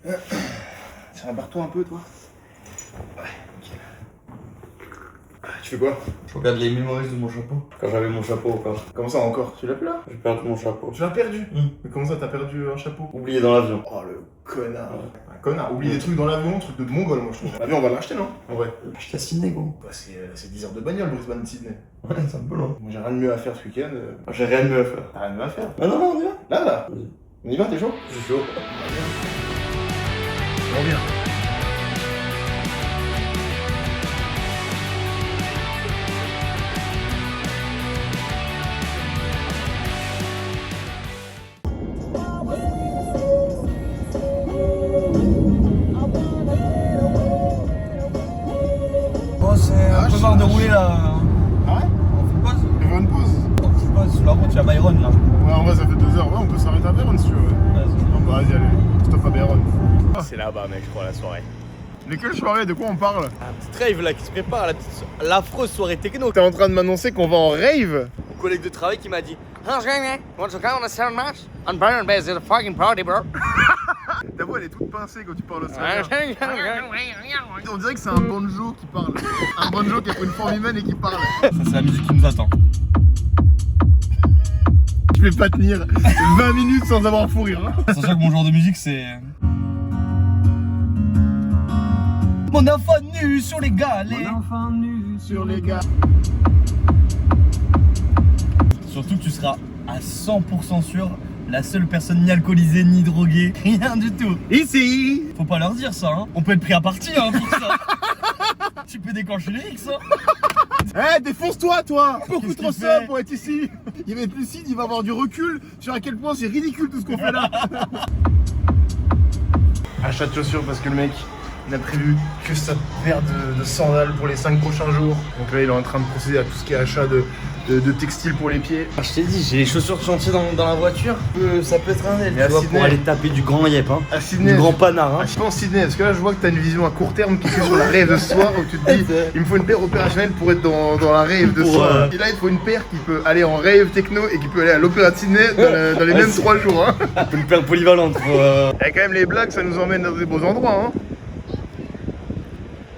Tiens, barre-toi un peu, toi. Ouais, nickel. Tu fais quoi? Je regarde les mémoires de mon chapeau. Quand j'avais mon chapeau encore. Comment ça encore? Tu l'as plus là? J'ai perdu mon chapeau. Tu l'as perdu? Mais comment ça, t'as perdu un chapeau? Oublié dans l'avion. Oh le connard. Un connard, oublie des trucs dans l'avion, truc de mongol, moi je trouve. L'avion, on va l'acheter, non? En vrai. J'étais à Sydney, gros. Bah, c'est 10 heures de bagnole, Brisbane, Sydney. Ouais, c'est un peu long. Moi, j'ai rien de mieux à faire ce week-end. J'ai rien de mieux à faire. T'as rien de mieux à faire. Ah non, non, on y va. Là. On y va, t'es chaud? Je suis chaud. On revient. Bon, c'est un peu marre de rouler là. Ah ouais? On fait une pause? On va faire une pause. On fait une pause sur la route, il y a Byron là. Ouais, en vrai, ça fait 2 heures. Ouais, on peut s'arrêter à Bayonne si tu veux. Non, bah, vas-y, allez. Stop à Bayonne. C'est là-bas, mec, je crois, la soirée. Mais quelle soirée? De quoi on parle? La petite rave là qui se prépare, l'affreuse soirée techno. T'es en train de m'annoncer qu'on va en rave? Mon collègue de travail qui m'a dit "How's going, man? Want to come on a Saturday match? On Byron Bay, it's a fucking party, bro." Ta voix, elle est toute pincée quand tu parles australien. On dirait que c'est un banjo qui parle. Un banjo qui a pris une forme humaine et qui parle. Ça, c'est la musique qui nous attend. Je vais pas tenir 20 minutes sans avoir un fou rire. Sachant que mon genre de musique c'est. Mon enfant nu sur les galets. Mon enfant nu sur les gars. Surtout que tu seras à 100% sûr, la seule personne ni alcoolisée ni droguée, rien du tout. Ici. Faut pas leur dire ça, hein. On peut être pris à partie hein, pour ça. Tu peux déclencher les X, hein. Eh, défonce-toi, toi. Beaucoup Qu'est-ce trop qu'il seul fait pour être ici. Il va être lucide, il va avoir du recul sur à quel point c'est ridicule tout ce qu'on fait là. Achat de chaussures parce que le mec n'a prévu que sa paire de sandales pour les 5 prochains jours. Donc là, il est en train de procéder à tout ce qui est achat de textiles pour les pieds. Ah, je t'ai dit, j'ai les chaussures de chantier dans la voiture. Ça peut être un aide, Mais à tu vois, Sydney- pour aller taper du grand yep, hein. À Sydney, Du grand panard, hein. je pense Sydney, parce que là je vois que t'as une vision à court terme qui est sur la rave de ce soir où tu te dis il me faut une paire opérationnelle pour être dans la rave de ce Pour, soir. Et là il te faut une paire qui peut aller en rave techno et qui peut aller à l'opéra de Sydney dans les mêmes 3 jours. Hein. Une paire polyvalente pour. Et quand même les blagues ça nous emmène dans des beaux endroits. Hein.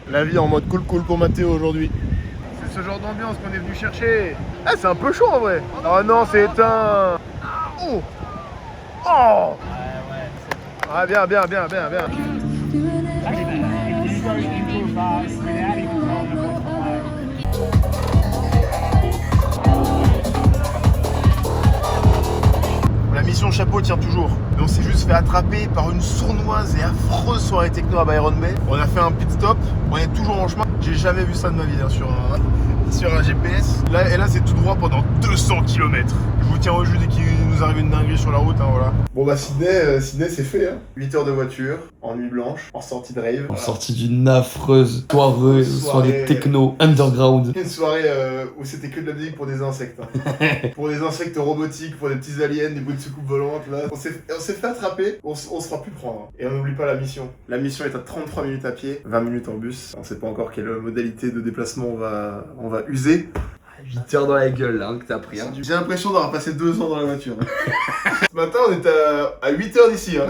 La vie en mode cool pour Mathéo aujourd'hui. C'est ce genre d'ambiance qu'on est venu chercher. Ah c'est un peu chaud en vrai. Oh non c'est éteint. Oh. Oh. Ah bien. La mission chapeau tient toujours. Mais on s'est juste fait attraper par une sournoise et affreuse soirée techno à Byron Bay. On a fait un pit stop, on est toujours en chemin. J'ai jamais vu ça de ma vie hein, sur un GPS. Là, et là c'est tout droit pendant 200 km. Je vous tiens au jus dès qu'il nous arrive une dinguerie sur la route. Hein, voilà. Bon bah Sydney c'est fait. Hein. 8 heures de voiture, en nuit blanche, en sortie de rave. En sortie d'une affreuse soirée techno underground. Une soirée où c'était que de la musique pour des insectes. Hein. Pour des insectes robotiques, pour des petits aliens, des bouts de soucoupe volantes. Là. On s'est fait attraper, on se fera plus prendre. Hein. Et on n'oublie pas la mission. La mission est à 33 minutes à pied, 20 minutes en bus. On sait pas encore quelle modalité de déplacement on va user. 8 heures dans la gueule là, hein, que t'as pris. Hein. J'ai l'impression d'avoir passé 2 ans dans la voiture. Ce matin, on était à 8 heures d'ici. Hein.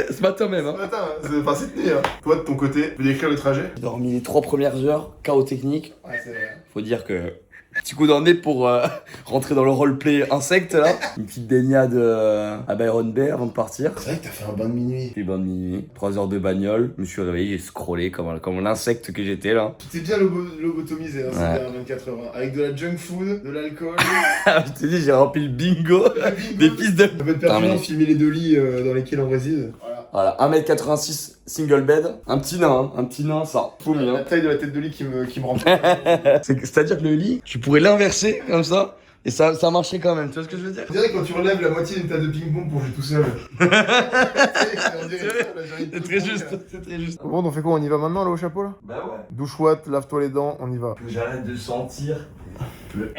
Ce matin même. Hein. Ce matin, hein. Enfin cette nuit. Hein. Toi, de ton côté, tu peux décrire le trajet? J'ai dormi les 3 premières heures, chaos technique. Ouais, c'est vrai. Faut dire que petit coup d'ennui pour rentrer dans le roleplay insecte là. Une petite baignade à Byron Bay avant de partir. C'est vrai que t'as fait un bain de minuit. Puis bain de minuit, 3 heures de bagnole. Je me suis réveillé, j'ai scrollé comme l'insecte que j'étais là. Tu t'es bien lobotomisé hein, ces dernières 24 heures. Hein. Avec de la junk food, de l'alcool. Je t'ai dit, j'ai rempli le bingo des pistes de. Ça peut être pertinent de filmer les 2 lits dans lesquels on réside. Voilà. Voilà, 1m86, single bed. Un petit nain, ça. Fourmi, La hein. taille de la tête de lit qui me rend. C'est-à-dire que le lit, tu pourrais l'inverser comme ça. Et ça marcherait quand même, tu vois ce que je veux dire? On dirait quand tu relèves la moitié d'une table de ping-pong pour jouer tout seul. C'est très juste, c'est très juste. Bon, on fait quoi? On y va maintenant là au chapeau là? Bah ouais. Douche ouate, lave-toi les dents, on y va. Que j'arrête de sentir le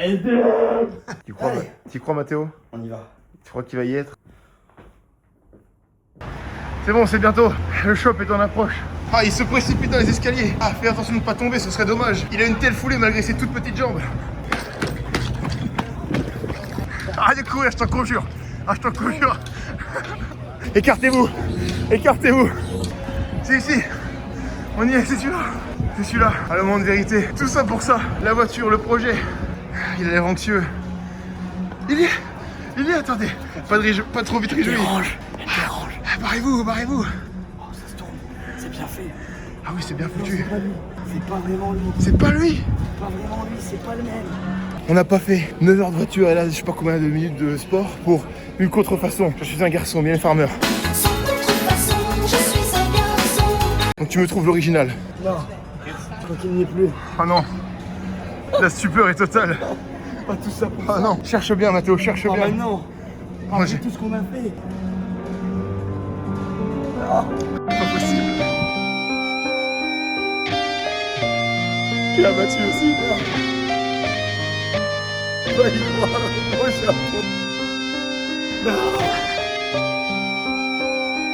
Tu crois Mathéo? On y va. Tu crois qu'il va y être? C'est bon, c'est bientôt. Le shop est en approche. Ah, il se précipite dans les escaliers. Ah, fais attention de ne pas tomber, ce serait dommage. Il a une telle foulée malgré ses toutes petites jambes. Arrête de courir, je t'en conjure. Ah, je t'en conjure. Écartez-vous. Écartez-vous. C'est ici. On y est, c'est celui-là. C'est celui-là. À le moment de vérité. Tout ça pour ça. La voiture, le projet. Il a l'air anxieux. Il y est, attendez. Pas trop vite réjoui. Elle dérange. Barrez-vous. Oh, ça se tourne. C'est bien fait. Ah oui, c'est bien foutu. C'est pas vraiment lui. C'est pas lui. C'est pas vraiment lui, c'est pas le même. On n'a pas fait 9 heures de voiture et là, je sais pas combien de minutes de sport pour une contrefaçon. Je suis un garçon, bien farmer. Sans contrefaçon, je suis un garçon. Donc tu me trouves l'original. Non, je crois qu'il n'y est plus. Ah non. La stupeur est totale. Pas tout ça pour Ah non. Cherche bien, Mathéo, cherche Oh, bien. maintenant. Moi, j'ai tout ce qu'on a fait. pas possible. Tu l'as battu aussi. Va y voir au chapeau.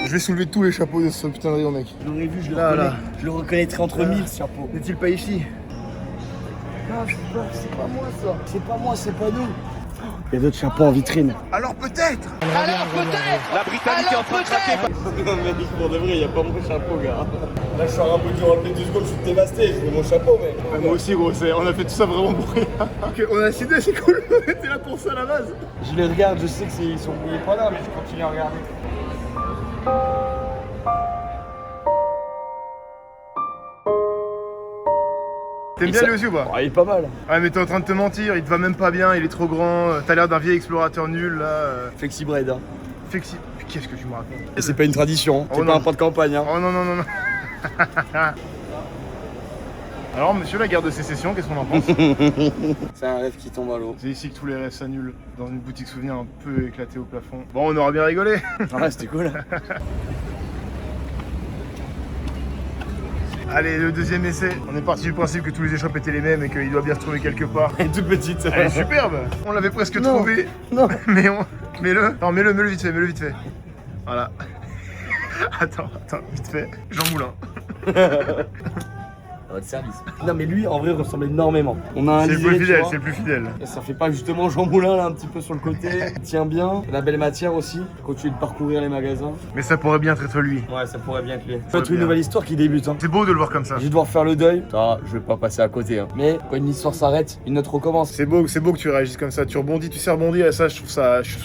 Je vais soulever tous les chapeaux de ce putain de rayon, mec. Je l'aurais vu, Là. je le reconnaîtrais entre mille, ce chapeau. N'est-il pas ici? Non, c'est pas moi ça. C'est pas moi, c'est pas nous. Il y a d'autres chapeaux en vitrine. Alors peut-être. La Britannique est en train de craquer. Non, mais pour de vrai, il n'y a pas mon chapeau, gars. Là, je sors un peu du roleplay 2 secondes, je suis dévasté. Je veux mon chapeau, mec. Moi aussi, gros, on a fait tout ça vraiment pour rien. Ok, on a décidé, c'est cool. On était là pour ça à la base. Je les regarde, je sais que ils sont mouillés pas là, mais je continue à regarder. T'aimes bien lui aussi ou pas? Oh, il est pas mal. Ouais, mais t'es en train de te mentir, il te va même pas bien, il est trop grand. T'as l'air d'un vieil explorateur nul là. Flexibred, hein. Flexi. Qu'est-ce que tu me racontes? Et c'est pas une tradition, Oh c'est non. pas un pas de campagne, hein. Oh non. Alors, monsieur la guerre de sécession, qu'est-ce qu'on en pense? C'est un rêve qui tombe à l'eau. C'est ici que tous les rêves s'annulent, dans une boutique souvenir un peu éclatée au plafond. Bon, on aura bien rigolé. Ouais, c'était cool. Allez, le deuxième essai. On est parti du principe que tous les échoppes étaient les mêmes et qu'il doit bien se trouver quelque part. Elle est toute petite. Elle est superbe. On l'avait presque Non. trouvé. Non. Mais on... Mets-le. Non, mets-le vite fait, Voilà. Attends, vite fait. Jean Moulin. À votre service. Non, mais lui, en vrai, ressemble énormément. On a un C'est le liseré, plus tu fidèle, vois. c'est le plus fidèle. Et ça fait pas justement Jean Moulin là un petit peu sur le côté. Il tient bien, la belle matière aussi. Continue de parcourir les magasins. Mais ça pourrait bien être lui. Ouais, ça pourrait bien être lui. Ça Ça va être une bien. nouvelle histoire qui débute. Hein. C'est beau de le voir comme ça. Je vais devoir faire le deuil. Ça, je vais pas passer à côté. Hein. Mais quand une histoire s'arrête, une autre recommence. C'est beau que tu réagisses comme ça. Tu rebondis, tu sais rebondir et ça, je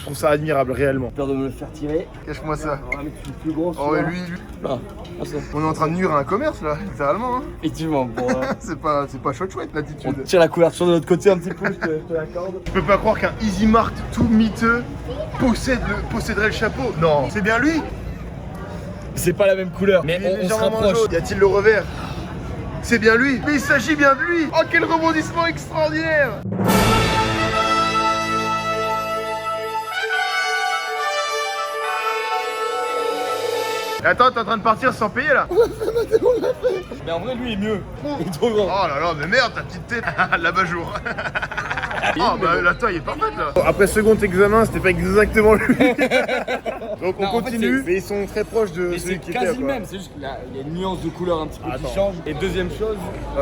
trouve ça admirable réellement. J'ai peur de me le faire tirer. Cache-moi ça. On va mettre le plus gros. Oh, et celui-là. lui. Là. Ah, ça. On est en train de nuire à un commerce là, littéralement. Hein. Effectivement, pour, C'est pas chouette on l'attitude. tire la couverture de l'autre côté un petit peu, je te l'accorde. Je peux pas croire qu'un Easy Mart tout miteux posséderait le chapeau. Non, c'est bien lui. C'est pas la même couleur, mais Il est on se légèrement rapproche. jaune. Y a-t-il le revers? C'est bien lui. Mais il s'agit bien de lui. Oh, quel rebondissement extraordinaire. Attends, t'es en train de partir sans payer là? Mais en vrai, lui est mieux. Il est trop grand. Oh là là, mais merde, ta petite tête. L'abat-jour. Oh bah la taille est parfaite là. Après second examen, c'était pas exactement lui. Donc on Non, en fait, continue, c'est- mais ils sont très proches de Mais celui c'est qui était. quasi le quoi. même, c'est juste qu'il y a une nuance de couleur un petit peu Attends. qui change. Et deuxième chose,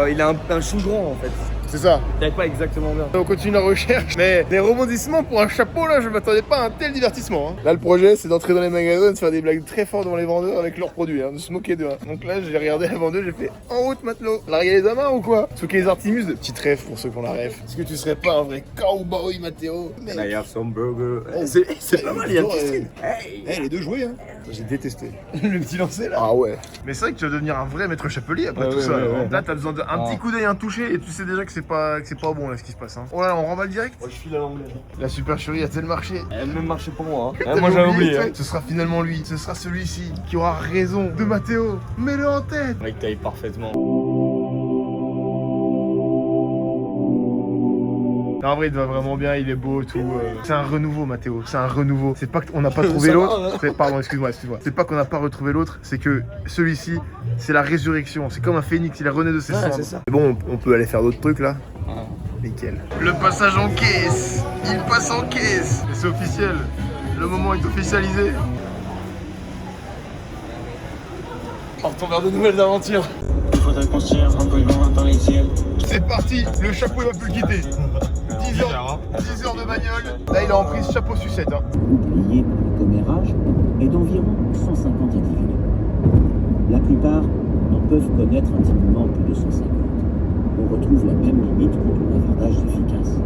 il a un chou grand en fait. C'est ça. T'avais pas exactement bien. On continue la recherche, mais les rebondissements pour un chapeau là, je m'attendais pas à un tel divertissement. Hein. Là, le projet, c'est d'entrer dans les magasins, de faire des blagues très fortes devant les vendeurs avec leurs produits, hein, de se moquer d'eux. Hein. Donc là, j'ai regardé la vendeuse, j'ai fait en route, matelot. Larguer les amas ou quoi? Se moquer les artimus, de petites rêves pour ceux qui ont la rêve. Est-ce que tu serais pas un vrai cowboy, Mathéo? I have some burger. Oh, C'est pas mal, il y a un petit style. les deux joués, hein. J'ai détesté. Le petit lancé là. Ah ouais. Mais c'est vrai que tu vas devenir un vrai maître chapelier après Ouais, tout ouais, ça. ouais, alors. ouais. Là, t'as besoin d'un petit coup d'œil, un toucher, et tu sais déjà que c'est pas bon là ce qui se passe. Hein. Oh là, on remballe direct. Moi je suis là l'anglais. La supercherie a-t-elle marché? Elle a même marché pour moi. Hein. T'avais Moi j'avais oublié. toi. Hein. Ce sera finalement lui, ce sera celui-ci qui aura raison de Mathéo. Mets-le en tête. Mec taille parfaitement. Non, en vrai, il te va vraiment bien, il est beau, tout. C'est un renouveau, Mathéo, c'est un renouveau. C'est pas qu'on n'a pas trouvé Ça va, l'autre. hein. Pardon, excuse-moi. C'est pas qu'on n'a pas retrouvé l'autre, c'est que celui-ci, c'est la résurrection. C'est comme un phénix, il est rené de ses Ouais, cendres. c'est ça. Mais bon, on peut aller faire d'autres trucs là. Ouais. Nickel. Le passage en caisse. Il passe en caisse. Et c'est officiel. Le moment est officialisé. Partons vers de nouvelles aventures. Il faudrait construire un peu loin dans les ciels. C'est parti, le chapeau il va plus le quitter. 10 heures de bagnole. Là il est en prise chapeau sucette. Hein. Le bouclier pour le commérage est d'environ 150 individus. plupart n'en peuvent connaître intimement plus de 150. On retrouve la même limite pour le bavardage efficace.